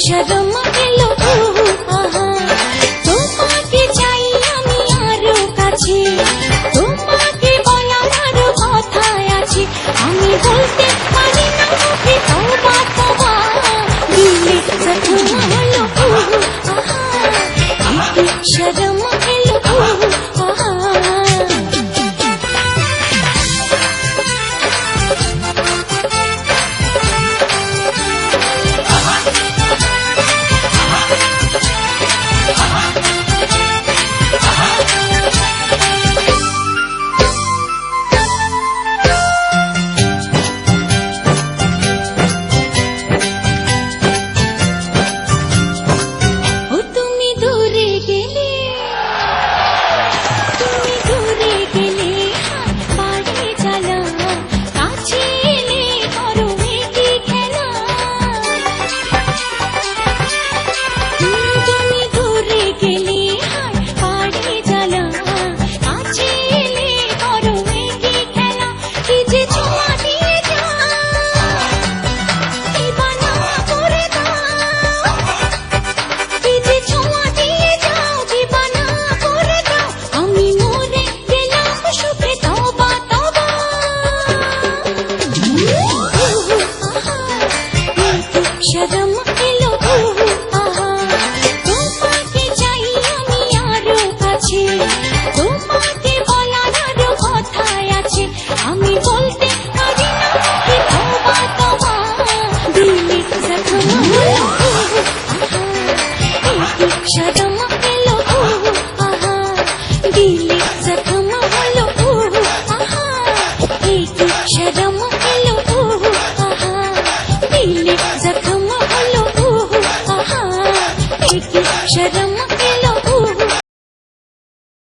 शर्म एलो आहा তোমাকে চাই আমি আরো কাছে তোমাকে বলার আরো কথা আছে আমি বলতে পারি না মুখে তওবা তওবা দিলে জখম হলো আহা শর্ম এলো আহা शर्म एलो आहा তোমাকে চাই আমি আরো কাছে তোমাকে বলার আরো কথা আছে আমি বলতে পারি না মুখে তওবা তওবা দিলে জখম হলো আহা শর্ম এলো আহা দিলে জখম হলো আহা শর্ম এলো आहा दिले जख्म हलो आहा शर्म